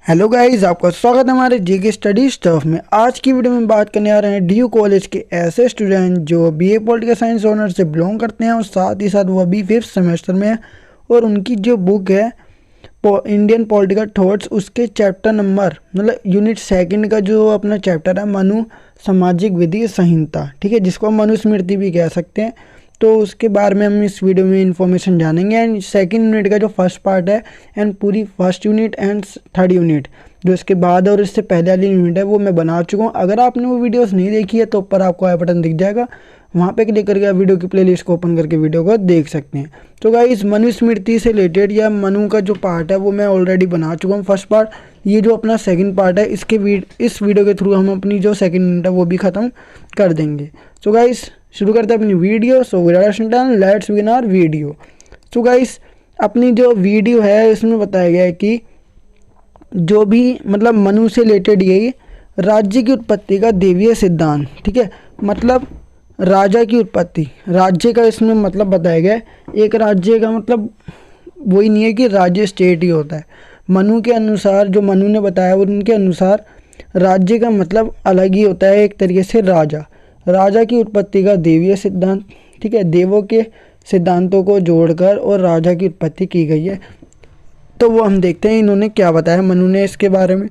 Hello guys, आपका स्वागत है हमारे जीके स्टडी स्टफ में। आज की वीडियो में बात करने आ रहे हैं डीयू कॉलेज के ऐसे स्टूडेंट जो बीए पॉलिटिकल साइंस ऑनर से बिलोंग करते हैं और साथ ही साथ वो अभी 5th सेमेस्टर में है। और उनकी जो बुक है इंडियन पॉलिटिकल थॉट्स, उसके चैप्टर नंबर मतलब यूनिट सेकंड का जो अपना चैप्टर है मनु सामाजिक विधि संहिता, ठीक है, जिसको हम मनुस्मृति भी कह सकते हैं। तो उसके बारे में हम इस वीडियो में इन्फॉर्मेशन जानेंगे। एंड सेकंड यूनिट का जो फर्स्ट पार्ट है एंड पूरी first unit and third unit जो इसके बाद और इससे पहले वाली यूनिट है वो मैं बना चुका हूँ। अगर आपने वो वीडियोस नहीं देखी है तो ऊपर आपको आई बटन दिख जाएगा, वहाँ पे क्लिक करके आप वीडियो की प्लेलिस्ट को ओपन करके वीडियो को देख सकते हैं। तो गाइस, मनुस्मृति से रिलेटेड या मनु का जो पार्ट है वो मैं ऑलरेडी बना चुका हूँ फर्स्ट पार्ट। ये जो अपना सेकंड पार्ट है इस वीडियो के थ्रू हम अपनी जो सेकंड यूनिट है वो भी ख़त्म कर देंगे। तो गाइस, शुरू करते हैं अपनी video. So let's begin our video. तो गाइस, अपनी जो वीडियो है इसमें बताया गया है कि जो भी मतलब मनु से रिलेटेड यही राज्य की उत्पत्ति का देवीय सिद्धांत, ठीक है, मतलब राजा की उत्पत्ति, राज्य का इसमें मतलब बताया गया है। एक राज्य का मतलब वही नहीं है कि राज्य स्टेट ही होता है। मनु के अनुसार जो मनु ने बताया उनके अनुसार राज्य का मतलब अलग ही होता है, एक तरीके से राजा की उत्पत्ति का देवीय सिद्धांत, ठीक है, देवों के सिद्धांतों को जोड़कर और राजा की उत्पत्ति की गई है। तो वो हम देखते हैं इन्होंने क्या बताया मनु ने इसके बारे में।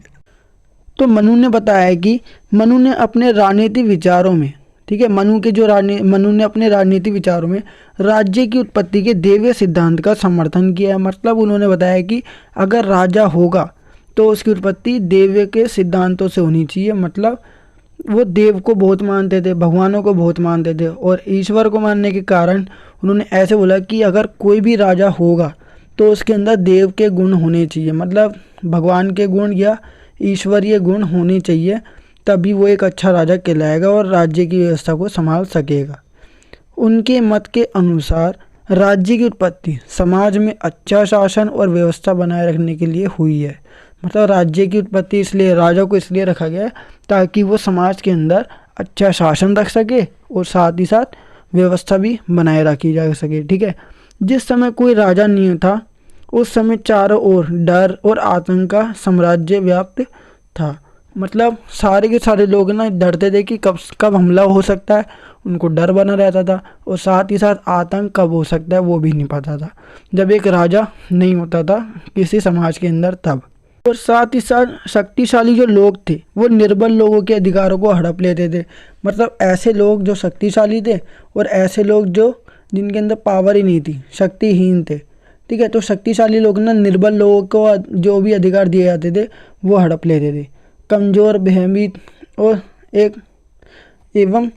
तो मनु ने बताया है कि मनु ने अपने राजनीतिक विचारों में, ठीक है, मनु ने अपने राजनीतिक विचारों में राज्य की उत्पत्ति के देवीय सिद्धांत का समर्थन किया है। मतलब उन्होंने बताया कि अगर राजा होगा तो उसकी उत्पत्ति देव के सिद्धांतों से होनी चाहिए। मतलब वो देव को बहुत मानते थे, भगवानों को बहुत मानते थे और ईश्वर को मानने के कारण उन्होंने ऐसे बोला कि अगर कोई भी राजा होगा तो उसके अंदर देव के गुण होने चाहिए, मतलब भगवान के गुण या ईश्वरीय गुण होने चाहिए, तभी वो एक अच्छा राजा कहलाएगा और राज्य की व्यवस्था को संभाल सकेगा। उनके मत के अनुसार राज्य की उत्पत्ति समाज में अच्छा शासन और व्यवस्था बनाए रखने के लिए हुई है। मतलब राज्य की उत्पत्ति इसलिए राजा को इसलिए रखा गया है ताकि वो समाज के अंदर अच्छा शासन रख सके और साथ ही साथ व्यवस्था भी बनाए रखी जा सके, ठीक है। जिस समय कोई राजा नहीं था उस समय चारों ओर डर और आतंक का साम्राज्य व्याप्त था। मतलब सारे के सारे लोग ना डरते थे कि कब हमला हो सकता है, उनको डर बना रहता था और साथ ही साथ आतंक कब हो सकता है वो भी नहीं पता था जब एक राजा नहीं होता था किसी समाज के अंदर तब। और साथ ही साथ शक्तिशाली जो लोग थे वो निर्बल लोगों के अधिकारों को हड़प लेते थे। मतलब ऐसे लोग जो शक्तिशाली थे और ऐसे लोग जो जिनके अंदर पावर ही नहीं थी, शक्तिहीन थे, ठीक है। तो शक्तिशाली लोग ना निर्बल लोगों को जो भी अधिकार दिए जाते थे वो हड़प लेते थे। कमज़ोर, भयभीत और एक एवं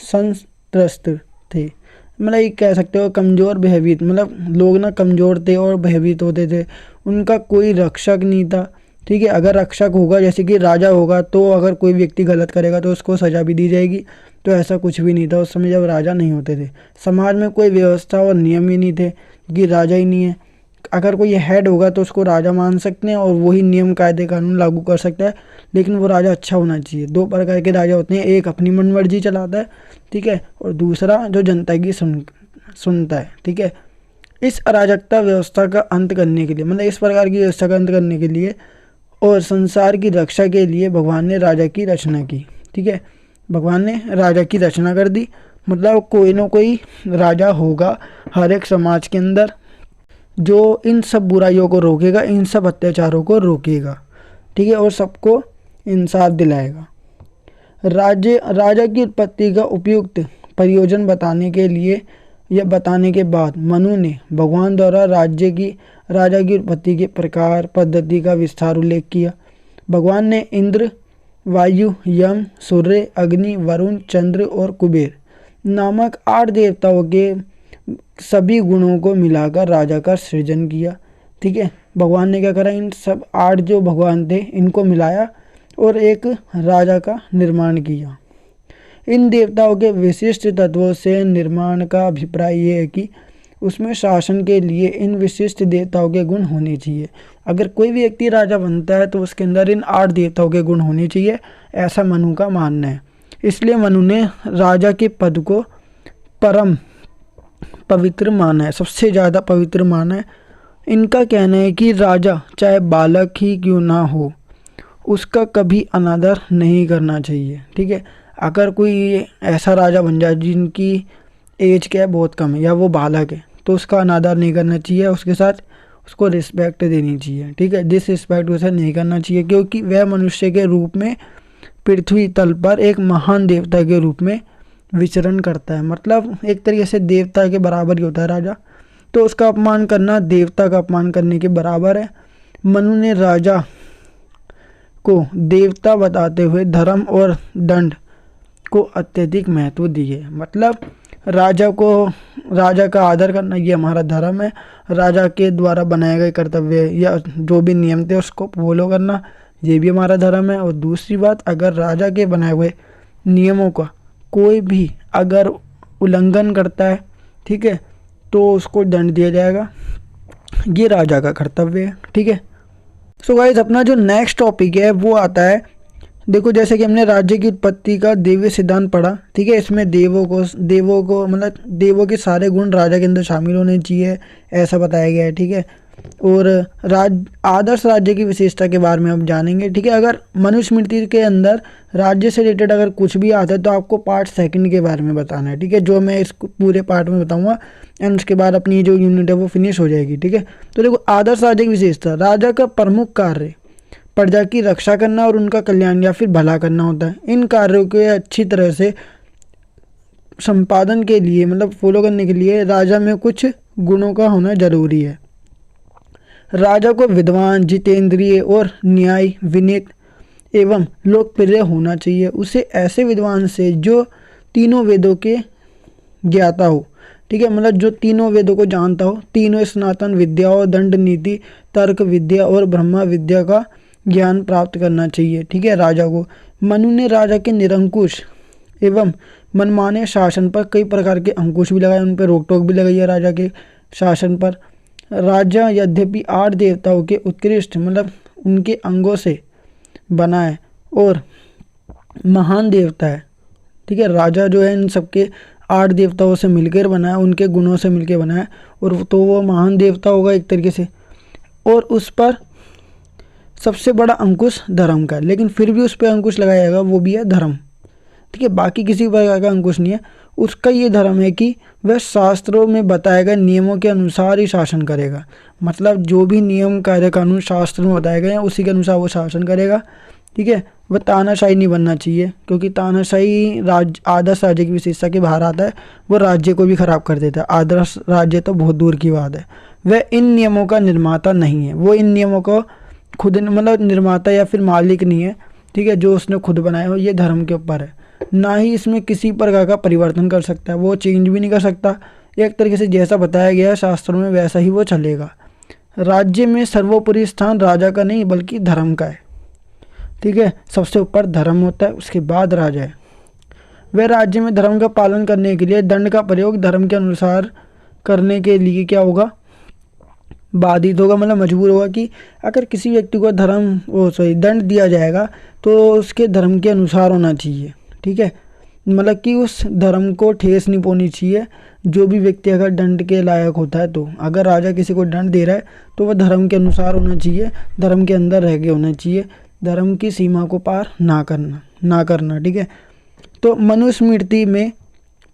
संत्रस्त थे। मतलब ये कह सकते हो कमज़ोर भयभीत, मतलब लोग ना कमज़ोर थे और भयभीत होते थे, उनका कोई रक्षक नहीं था, ठीक है। अगर रक्षक होगा जैसे कि राजा होगा तो अगर कोई व्यक्ति गलत करेगा तो उसको सज़ा भी दी जाएगी, तो ऐसा कुछ भी नहीं था उस समय जब राजा नहीं होते थे। समाज में कोई व्यवस्था और नियम ही नहीं थे क्योंकि राजा ही नहीं है। अगर कोई हेड होगा तो उसको राजा मान सकते हैं और वही नियम कायदे कानून लागू कर सकता है, लेकिन वो राजा अच्छा होना चाहिए। दो प्रकार के राजा होते हैं, एक अपनी मनमर्जी चलाता है, ठीक है, और दूसरा जो जनता की सुनता है, ठीक है। इस अराजकता व्यवस्था का अंत करने के लिए, मतलब इस प्रकार की व्यवस्था का अंत करने के लिए और संसार की रक्षा के लिए भगवान ने राजा की रचना की, ठीक है। भगवान ने राजा की रचना कर दी। मतलब कोई ना कोई राजा होगा हर एक समाज के अंदर जो इन सब बुराइयों को रोकेगा, इन सब अत्याचारों को रोकेगा, ठीक है, और सबको इंसाफ दिलाएगा। राजा की उत्पत्ति का उपयुक्त प्रयोजन बताने के लिए या बताने के बाद मनु ने भगवान द्वारा राजा की उत्पत्ति के प्रकार पद्धति का विस्तार उल्लेख किया। भगवान ने इंद्र, वायु, यम, सूर्य, अग्नि, वरुण, चंद्र और कुबेर नामक 8 देवताओं के सभी गुणों को मिलाकर राजा का सृजन किया, ठीक है। भगवान ने क्या करा, इन सब 8 जो भगवान थे इनको मिलाया और एक राजा का निर्माण किया। इन देवताओं के विशिष्ट तत्वों से निर्माण का अभिप्राय ये है कि उसमें शासन के लिए इन विशिष्ट देवताओं के गुण होने चाहिए। अगर कोई भी व्यक्ति राजा बनता है तो उसके अंदर इन 8 देवताओं के गुण होने चाहिए, ऐसा मनु का मानना है। इसलिए मनु ने राजा के पद को परम पवित्र माना है, सबसे ज़्यादा पवित्र माना है। इनका कहना है कि राजा चाहे बालक ही क्यों ना हो उसका कभी अनादर नहीं करना चाहिए। ठीक है, अगर कोई ऐसा राजा बन जाए जिनकी एज क्या है बहुत कम है या वो बालक है तो उसका अनादर नहीं करना चाहिए, उसके साथ उसको रिस्पेक्ट देनी चाहिए। ठीक है, डिसरिस्पेक्ट उसे नहीं करना चाहिए क्योंकि वह मनुष्य के रूप में पृथ्वी तल पर एक महान देवता के रूप में विचरण करता है। मतलब एक तरीके से देवता के बराबर ही होता है राजा, तो उसका अपमान करना देवता का अपमान करने के बराबर है। मनु ने राजा को देवता बताते हुए धर्म और दंड को अत्यधिक महत्व दिए। मतलब राजा का आदर करना ये हमारा धर्म है, राजा के द्वारा बनाए गए कर्तव्य या जो भी नियम थे उसको फॉलो करना ये भी हमारा धर्म है। और दूसरी बात, अगर राजा के बनाए हुए नियमों का कोई भी अगर उल्लंघन करता है, ठीक है, तो उसको दंड दिया जाएगा, ये राजा का कर्तव्य है। ठीक है, सो गाइस अपना जो नेक्स्ट टॉपिक है वो आता है, देखो जैसे कि हमने राज्य की उत्पत्ति का देवीय सिद्धांत पढ़ा। ठीक है, इसमें देवों को मतलब देवों के सारे गुण राजा के अंदर शामिल होने चाहिए ऐसा बताया गया है। ठीक है, और आदर्श राज्य की विशेषता के बारे में हम जानेंगे। ठीक है, अगर मनुस्मृति के अंदर राज्य से रिलेटेड अगर कुछ भी आता है तो आपको पार्ट सेकंड के बारे में बताना है। ठीक है, जो मैं इस पूरे पार्ट में बताऊंगा एंड उसके बाद अपनी जो यूनिट है वो फिनिश हो जाएगी। ठीक है, तो देखो आदर्श राज्य की विशेषता, राजा का प्रमुख कार्य प्रजा की रक्षा करना और उनका कल्याण या फिर भला करना होता है। इन कार्यों के अच्छी तरह से संपादन के लिए मतलब फॉलो करने के लिए राजा में कुछ गुणों का होना जरूरी है। राजा को विद्वान, जितेंद्रिय और न्यायी, विनीत एवं लोकप्रिय होना चाहिए। उसे ऐसे विद्वान से जो तीनों वेदों के ज्ञाता हो। ठीक है, मतलब जो तीनों वेदों को जानता हो, तीनों स्नातन विद्याओं, दंड नीति, तर्क विद्या और ब्रह्मा विद्या का ज्ञान प्राप्त करना चाहिए। ठीक है, राजा को मनु ने राजा के निरंकुश एवं मनमाने शासन पर कई प्रकार के अंकुश भी लगाए, उन पर रोक टोक भी लगाई है राजा के शासन पर। राजा यद्यपि 8 देवताओं के उत्कृष्ट मतलब उनके अंगों से बना है और महान देवता है। ठीक है, राजा जो है इन सबके 8 देवताओं से मिलकर बना है, उनके गुणों से मिलकर बना है और तो वो महान देवता होगा एक तरीके से। और उस पर सबसे बड़ा अंकुश धर्म का है, लेकिन फिर भी उस पर अंकुश लगाया जाएगा वो भी है धर्म। ठीक है, बाकी किसी प्रकार का अंकुश नहीं है। उसका ये धर्म है कि वह शास्त्रों में बताए गए नियमों के अनुसार ही शासन करेगा। मतलब जो भी नियम कार्य कानून शास्त्र में बताए गए हैं उसी के अनुसार वो शासन करेगा। ठीक है, वह तानाशाही नहीं बनना चाहिए क्योंकि तानाशाही आदर्श राज्य की विशेषता के बाहर आता है, वो राज्य को भी खराब कर देता है। आदर्श राज्य तो बहुत दूर की बात है। वह इन नियमों का निर्माता नहीं है, वो इन नियमों को खुद मतलब निर्माता या फिर मालिक नहीं है। ठीक है, जो उसने खुद बनाया हो ये धर्म के ऊपर है, ना ही इसमें किसी प्रकार का परिवर्तन कर सकता है, वो चेंज भी नहीं कर सकता। एक तरीके से जैसा बताया गया है शास्त्रों में वैसा ही वो चलेगा। राज्य में सर्वोपरि स्थान राजा का नहीं बल्कि धर्म का है। ठीक है, सबसे ऊपर धर्म होता है, उसके बाद राजा है। वह राज्य में धर्म का पालन करने के लिए दंड का प्रयोग धर्म के अनुसार करने के लिए क्या होगा, बाधित होगा, मतलब मजबूर होगा कि अगर किसी व्यक्ति को दंड दिया जाएगा तो उसके धर्म के अनुसार होना चाहिए। ठीक है, मतलब कि उस धर्म को ठेस नहीं पहुंचनी चाहिए। जो भी व्यक्ति अगर दंड के लायक होता है तो अगर राजा किसी को दंड दे रहा है तो वह धर्म के अनुसार होना चाहिए, धर्म के अंदर रह के होना चाहिए, धर्म की सीमा को पार ना करना। ठीक है, तो मनुस्मृति में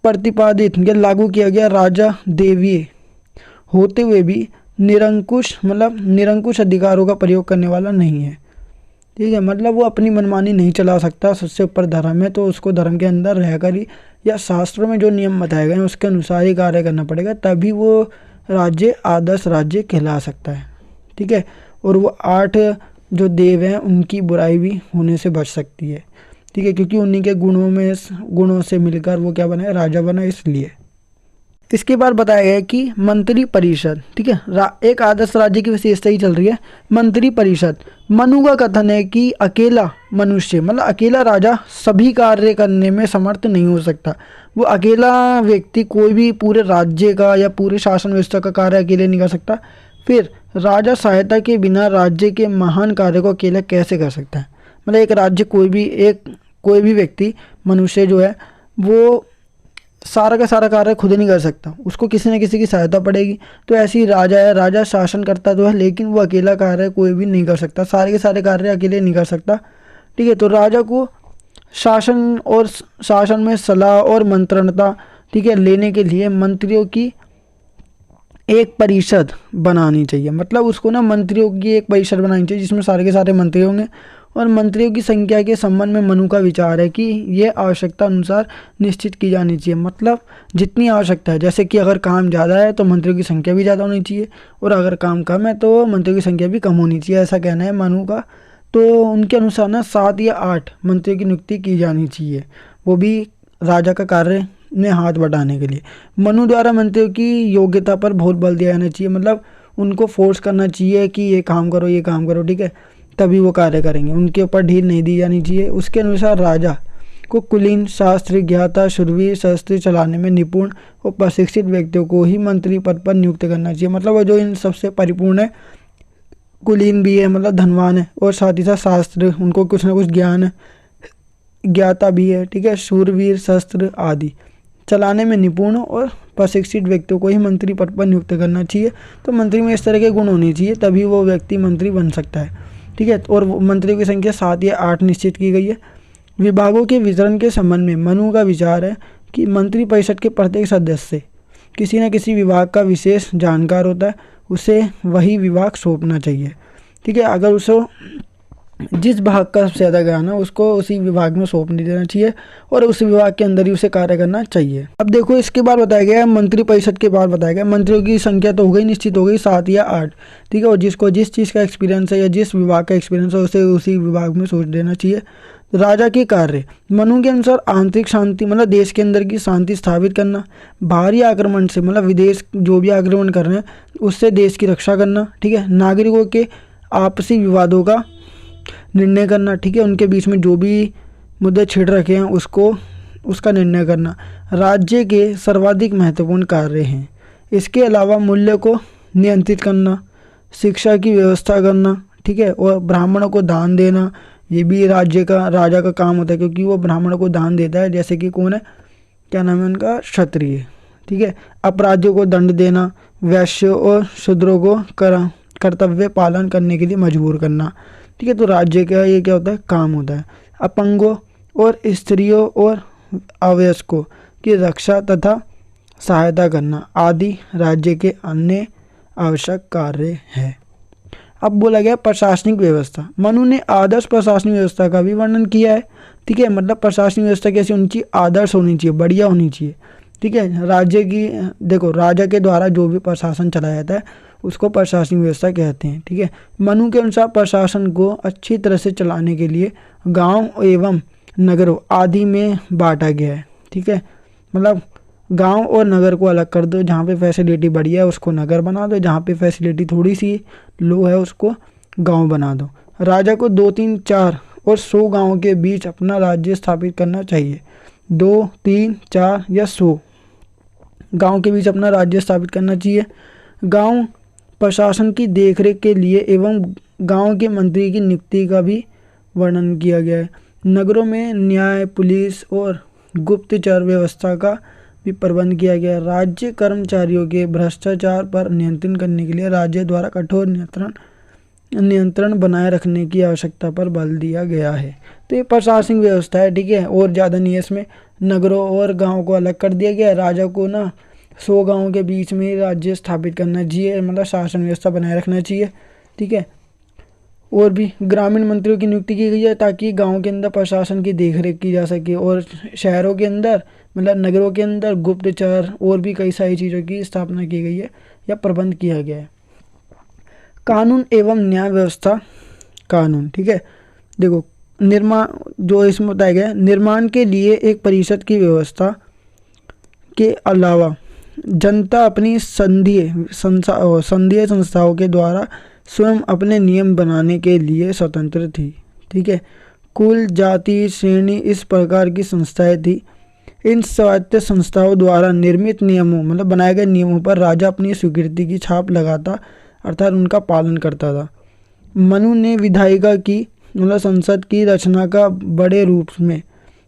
प्रतिपादित या लागू किया गया राजा देवीय होते हुए भी निरंकुश अधिकारों का प्रयोग करने वाला नहीं है। ठीक है, मतलब वो अपनी मनमानी नहीं चला सकता, सबसे ऊपर धर्म है तो उसको धर्म के अंदर रहकर ही या शास्त्रों में जो नियम बताए गए हैं उसके अनुसार ही कार्य करना पड़ेगा, तभी वो राज्य आदर्श राज्य कहला सकता है। ठीक है, और वो 8 जो देव हैं उनकी बुराई भी होने से बच सकती है। ठीक है, क्योंकि उन्हीं के गुणों से मिलकर वो क्या बना है, राजा बना। इसलिए इसके बाद बताया गया है कि मंत्री परिषद, ठीक है, एक आदर्श राज्य की विशेषता ही चल रही है मंत्री परिषद। मनु का कथन है कि अकेला मनुष्य मतलब अकेला राजा सभी कार्य करने में समर्थ नहीं हो सकता। वो अकेला व्यक्ति कोई भी पूरे राज्य का या पूरे शासन व्यवस्था का कार्य अकेले नहीं कर सकता। फिर राजा सहायता के बिना राज्य के महान कार्य को अकेला कैसे कर सकता है। मतलब एक राज्य कोई भी व्यक्ति मनुष्य जो है वो सारा का सारा कार्य खुद नहीं कर सकता, उसको किसी न किसी की सहायता पड़ेगी। तो ऐसे ही राजा है, राजा शासन करता तो है लेकिन वो अकेला कार्य कोई भी नहीं कर सकता, सारे के सारे कार्य अकेले नहीं कर सकता। ठीक है, तो राजा को शासन में सलाह और मंत्रणता, ठीक है, लेने के लिए मंत्रियों की एक परिषद बनानी चाहिए। मतलब उसको ना मंत्रियों की एक परिषद बनानी चाहिए जिसमें सारे के सारे मंत्री होंगे। और मंत्रियों की संख्या के संबंध में मनु का विचार है कि ये आवश्यकता अनुसार निश्चित की जानी चाहिए। मतलब जितनी आवश्यकता है, जैसे कि अगर काम ज़्यादा है तो मंत्रियों की संख्या भी ज़्यादा होनी चाहिए, और अगर काम कम है तो मंत्रियों की संख्या भी कम होनी चाहिए, ऐसा कहना है मनु का। तो उनके अनुसार ना 7 या 8 मंत्रियों की नियुक्ति की जानी चाहिए, वो भी राजा का कार्य में हाथ बटाने के लिए। मनु द्वारा मंत्रियों की योग्यता पर बहुत बल दिया जाना चाहिए, मतलब उनको फोर्स करना चाहिए कि ये काम करो, ये काम करो, ठीक है, तभी वो कार्य करेंगे, उनके ऊपर ढील नहीं दी जानी चाहिए। उसके अनुसार राजा को कुलीन, शास्त्र ज्ञाता, शूरवीर, शस्त्र चलाने में निपुण और प्रशिक्षित व्यक्तियों को ही मंत्री पद पर नियुक्त करना चाहिए। मतलब वो जो इन सबसे परिपूर्ण है, कुलीन भी है मतलब धनवान है, और साथ ही साथ शास्त्र, उनको कुछ ना कुछ ज्ञान है, ज्ञाता भी है, ठीक है, शूरवीर, शस्त्र आदि चलाने में निपुण और प्रशिक्षित व्यक्तियों को ही मंत्री पद पर नियुक्त करना चाहिए। तो मंत्री में इस तरह के गुण होने चाहिए, तभी वो व्यक्ति मंत्री बन सकता है। ठीक है, और मंत्रियों की संख्या 7 या 8 निश्चित की गई है। विभागों के वितरण के संबंध में मनु का विचार है कि मंत्री परिषद के प्रत्येक सदस्य किसी न किसी विभाग का विशेष जानकार होता है, उसे वही विभाग सौंपना चाहिए। ठीक है, अगर उसे जिस विभाग का सबसे ज़्यादा ज्ञान है उसको उसी विभाग में सौंप नहीं देना चाहिए, और उस विभाग के अंदर ही उसे कार्य करना चाहिए। अब देखो इसके बाद बताया गया है मंत्री परिषद के बाद बताया गया मंत्रियों की संख्या तो हो गई, निश्चित हो गई 7 या 8। ठीक है, और जिसको जिस चीज़ का एक्सपीरियंस है या जिस विभाग का एक्सपीरियंस है उसे उसी विभाग में सोच देना चाहिए। राजा के कार्य मनु के अनुसार आंतरिक शांति, मतलब देश के अंदर की शांति स्थापित करना, बाहरी आक्रमण से मतलब विदेश जो भी आक्रमण कर रहे हैं उससे देश की रक्षा करना। ठीक है, नागरिकों के आपसी विवादों का निर्णय करना। ठीक है, उनके बीच में जो भी मुद्दे छिड़ रखे हैं उसका निर्णय करना राज्य के सर्वाधिक महत्वपूर्ण कार्य हैं। इसके अलावा मूल्य को नियंत्रित करना, शिक्षा की व्यवस्था करना, ठीक है, और ब्राह्मणों को दान देना, ये भी राजा का काम होता है, क्योंकि वो ब्राह्मणों को दान देता है। जैसे कि कौन है, क्या नाम है उनका, क्षत्रिय। ठीक है, अपराधियों को दंड देना, वैश्यों और शूद्रों को कर्तव्य पालन करने के लिए मजबूर करना। ठीक है, तो राज्य का ये क्या होता है, काम होता है। अपंगों और स्त्रियों और अवयस्कों की रक्षा तथा सहायता करना आदि राज्य के अन्य आवश्यक कार्य है। अब बोला गया प्रशासनिक व्यवस्था। मनु ने आदर्श प्रशासनिक व्यवस्था का भी वर्णन किया है। ठीक है, मतलब प्रशासनिक व्यवस्था कैसी होनी चाहिए, आदर्श होनी चाहिए, बढ़िया होनी चाहिए। ठीक है, राज्य की देखो राजा के द्वारा जो भी प्रशासन चलाया जाता है उसको प्रशासनिक व्यवस्था कहते हैं। ठीक है, मनु के अनुसार प्रशासन को अच्छी तरह से चलाने के लिए गांव एवं नगरों आदि में बांटा गया है। ठीक है, मतलब गांव और नगर को अलग कर दो, जहाँ पे फैसिलिटी बढ़िया है उसको नगर बना दो, जहाँ पे फैसिलिटी थोड़ी सी लो है उसको गांव बना दो। राजा को 2, 3, 4 और 100 गाँव के बीच अपना राज्य स्थापित करना चाहिए। 2, 3, 4 या 100 गांव के बीच अपना राज्य स्थापित करना चाहिए। गांव प्रशासन की देखरेख के लिए एवं गांव के मंत्री की नियुक्ति का भी वर्णन किया गया है। नगरों में न्याय, पुलिस और गुप्तचर व्यवस्था का भी प्रबंध किया गया है। राज्य कर्मचारियों के भ्रष्टाचार पर नियंत्रण करने के लिए राज्य द्वारा कठोर नियंत्रण बनाए रखने की आवश्यकता पर बल दिया गया है। तो ये प्रशासनिक व्यवस्था है। ठीक है, और ज़्यादा नहीं है इसमें। नगरों और गाँव को अलग कर दिया गया है। राजा को ना 100 गाँव के बीच में राज्य स्थापित करना चाहिए, मतलब शासन व्यवस्था बनाए रखना चाहिए। ठीक है, और भी ग्रामीण मंत्रियों की नियुक्ति की गई है ताकि गांव के अंदर प्रशासन की देखरेख की जा सके, और शहरों के अंदर मतलब नगरों के अंदर गुप्तचर और भी कई सारी चीज़ों की स्थापना की गई है या प्रबंध किया गया है। कानून एवं न्याय व्यवस्था। कानून, ठीक है, देखो निर्माण जो इसमें बताया गया है, निर्माण के लिए एक परिषद की व्यवस्था के अलावा जनता अपनी संघीय संस्थाओं के द्वारा स्वयं अपने नियम बनाने के लिए स्वतंत्र थी। ठीक है, कुल, जाति, श्रेणी इस प्रकार की संस्थाएं थी। इन स्वायत्त संस्थाओं द्वारा निर्मित नियमों मतलब बनाए गए नियमों पर राजा अपनी स्वीकृति की छाप लगाता, अर्थात उनका पालन करता था। मनु ने विधायिका की मतलब संसद की रचना का बड़े रूप में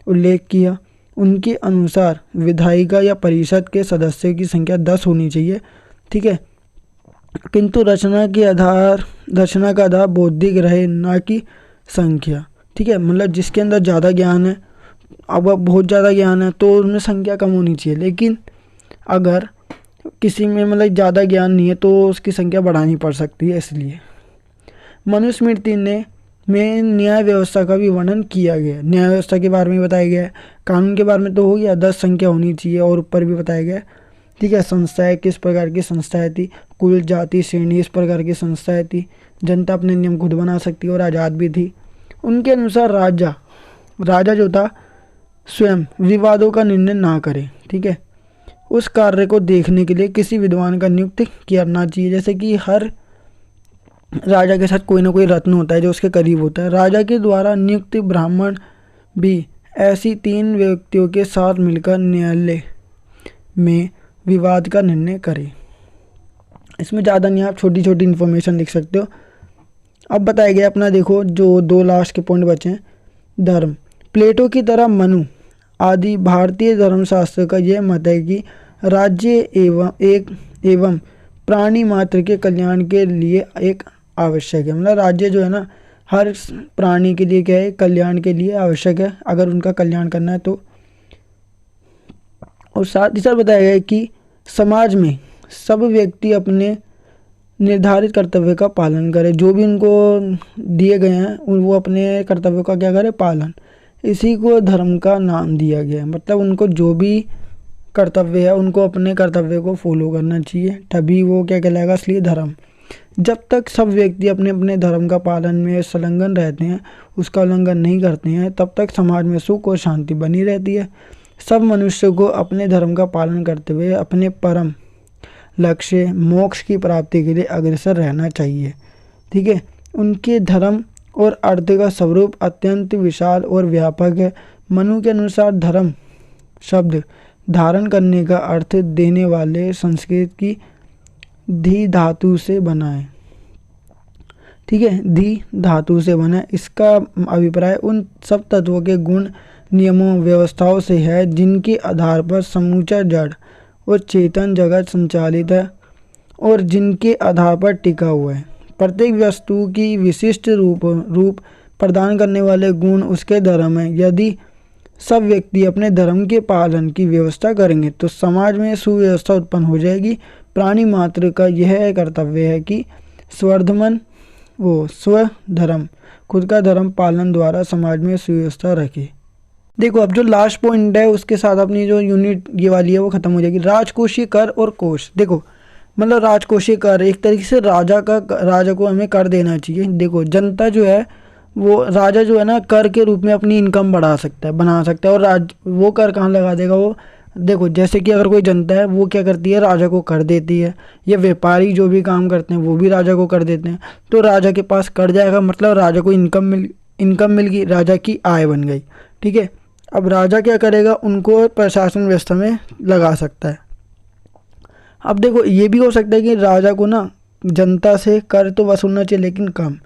उल्लेख किया। उनके अनुसार विधायिका या परिषद के सदस्यों की संख्या 10 होनी चाहिए, ठीक है। किंतु रचना का आधार बौद्धिक रहे, ना कि संख्या, ठीक है। मतलब जिसके अंदर ज़्यादा ज्ञान है, अब बहुत ज़्यादा ज्ञान है तो उनमें संख्या कम होनी चाहिए, लेकिन अगर किसी में मतलब ज़्यादा ज्ञान नहीं है तो उसकी संख्या बढ़ानी पड़ सकती है। इसलिए मनुस्मृति में न्याय व्यवस्था का भी वर्णन किया गया है। न्याय व्यवस्था के बारे में बताया गया है। कानून के बारे में तो हो गया, 10 संख्या होनी चाहिए और ऊपर भी बताया गया है, ठीक है। संस्थाएं किस प्रकार की संस्थाएं थी, कुल जाति श्रेणी इस प्रकार की संस्थाएं थी। जनता अपने नियम खुद बना सकती है और आज़ाद भी थी। उनके अनुसार राजा जो था स्वयं विवादों का निर्णय ना करे, ठीक है। उस कार्य को देखने के लिए किसी विद्वान का नियुक्त करना चाहिए। जैसे कि हर राजा के साथ कोई ना कोई रत्न होता है जो उसके करीब होता है। राजा के द्वारा नियुक्त ब्राह्मण भी ऐसी 3 व्यक्तियों के साथ मिलकर न्यायालय में विवाद का निर्णय करे। इसमें ज़्यादा नहीं, आप छोटी छोटी इन्फॉर्मेशन लिख सकते हो। अब बताया गया अपना, देखो जो 2 लास्ट के पॉइंट बचे हैं। धर्म, प्लेटो की तरह मनु आदि भारतीय धर्मशास्त्र का यह मत है कि राज्य एवं प्राणी मात्र के कल्याण के लिए एक आवश्यक है। मतलब राज्य जो है ना, हर प्राणी के लिए क्या है, कल्याण के लिए आवश्यक है, अगर उनका कल्याण करना है तो। और साथ ही साथ बताया गया है कि समाज में सब व्यक्ति अपने निर्धारित कर्तव्य का पालन करे। जो भी उनको दिए गए हैं वो अपने कर्तव्यों का क्या करे, पालन। इसी को धर्म का नाम दिया गया है। मतलब उनको जो भी कर्तव्य है उनको अपने कर्तव्य को फॉलो करना चाहिए, तभी वो क्या कहलाएगा, असली धर्म। जब तक सब व्यक्ति अपने अपने धर्म का पालन में संलग्न रहते हैं, उसका उल्लंघन नहीं करते हैं, तब तक समाज में सुख और शांति बनी रहती है। सब मनुष्य को अपने धर्म का पालन करते हुए अपने परम लक्ष्य मोक्ष की प्राप्ति के लिए अग्रसर रहना चाहिए, ठीक है। उनके धर्म और अर्थ का स्वरूप अत्यंत विशाल और व्यापक है। मनु के अनुसार धर्म शब्द धारण करने का अर्थ देने वाले संस्कृत की धी धातु से बना है, ठीक है। धी धातु से बना है। इसका अभिप्राय उन सब तत्वों के गुण नियमों व्यवस्थाओं से है जिनके आधार पर समूचा जड़ और चेतन जगत संचालित है और जिनके आधार पर टिका हुआ है। प्रत्येक वस्तु की विशिष्ट रूप प्रदान करने वाले गुण उसके धर्म है। यदि सब व्यक्ति अपने धर्म के पालन की व्यवस्था करेंगे तो समाज में सुव्यवस्था उत्पन्न हो जाएगी। प्राणी मात्र का यह कर्तव्य है कि स्वधर्म खुद का धर्म पालन द्वारा समाज में सुव्यवस्था रखे। देखो अब जो लास्ट पॉइंट है उसके साथ अपनी जो यूनिट ये वाली है वो खत्म हो जाएगी। राजकोषीय कर और कोष, देखो मतलब राजकोषीय कर एक तरीके से राजा को हमें कर देना चाहिए। देखो जनता जो है वो राजा जो है ना कर के रूप में अपनी इनकम बना सकता है और वो कर कहाँ लगा देगा वो, देखो जैसे कि अगर कोई जनता है वो क्या करती है, राजा को कर देती है, या व्यापारी जो भी काम करते हैं वो भी राजा को कर देते हैं, तो राजा के पास कर जाएगा, मतलब राजा को इनकम मिल गई, राजा की आय बन गई, ठीक है। अब राजा क्या करेगा, उनको प्रशासन व्यवस्था में लगा सकता है। अब देखो ये भी हो सकता है कि राजा को ना जनता से कर तो वसूलना चाहिए लेकिन कम,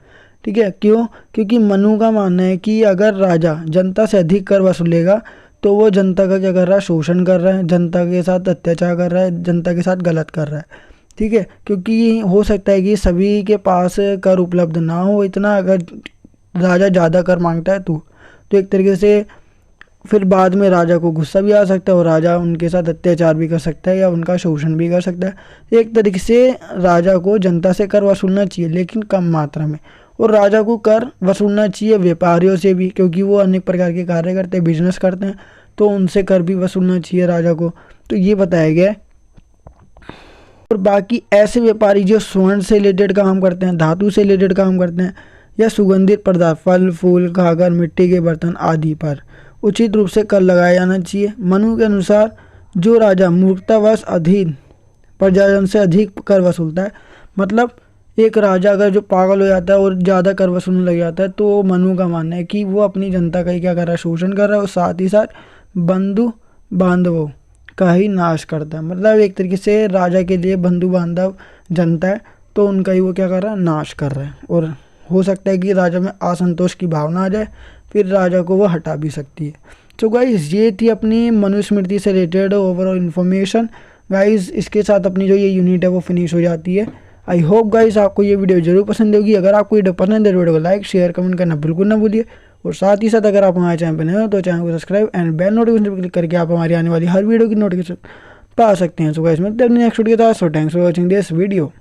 ठीक है। क्यों? क्योंकि मनु का मानना है कि अगर राजा जनता से अधिक कर वसूलेगा तो वो जनता का क्या कर रहा है, शोषण कर रहा है, जनता के साथ अत्याचार कर रहा है, जनता के साथ गलत कर रहा है, ठीक है। क्योंकि हो सकता है कि सभी के पास कर उपलब्ध ना हो इतना, अगर राजा ज़्यादा कर मांगता है तो एक तरीके से फिर बाद में राजा को गुस्सा भी आ सकता है और राजा उनके साथ अत्याचार भी कर सकता है या उनका शोषण भी कर सकता है। एक तरीके से राजा को जनता से कर वसूलना चाहिए लेकिन कम मात्रा में, और राजा को कर वसूलना चाहिए व्यापारियों से भी, क्योंकि वो अनेक प्रकार के कार्य करते हैं, बिजनेस करते हैं, तो उनसे कर भी वसूलना चाहिए राजा को। तो ये बताया गया है। और बाकी ऐसे व्यापारी जो स्वर्ण से रिलेटेड काम करते हैं, धातु से रिलेटेड काम करते हैं, या सुगंधित पदार्थ फल फूल खाकर मिट्टी के बर्तन आदि पर उचित रूप से कर लगाया जाना चाहिए। मनु के अनुसार जो राजा मूर्खतावश अधीन प्रजाजन से अधिक कर वसूलता है, मतलब एक राजा अगर जो पागल हो जाता है और ज़्यादा कर वसूलने लग जाता है, तो मनु का मानना है कि वो अपनी जनता का ही क्या कर रहा है, शोषण कर रहा है, और साथ ही साथ बंधु बांधवों का ही नाश करता है। मतलब एक तरीके से राजा के लिए बंधु बांधव जनता है तो उनका ही वो क्या कर रहा है, नाश कर रहा है। और हो सकता है कि राजा में असंतोष की भावना आ जाए, फिर राजा को वो हटा भी सकती है। तो गाइज़ ये थी अपनी मनुस्मृति से रिलेटेड ओवरऑल इन्फॉर्मेशन। गाइज़ इसके साथ अपनी जो ये यूनिट है वो फिनिश हो जाती है। आई होप गाइज़ आपको ये वीडियो जरूर पसंद होगी। अगर आपको वीडियो पसंद है वीडियो को लाइक शेयर कमेंट करना बिल्कुल ना भूलिए, और साथ ही साथ अगर आप हमारे चैनल पर नए हो तो चैनल को सब्सक्राइब एंड बेल नोटिफिकेशन पर क्लिक करके आप हमारी आने वाली हर वीडियो की नोटिफिकेशन पा सकते हैं। सो गाइस मिलते हैं नेक्स्ट वीडियो के साथ। So thanks for watching this video.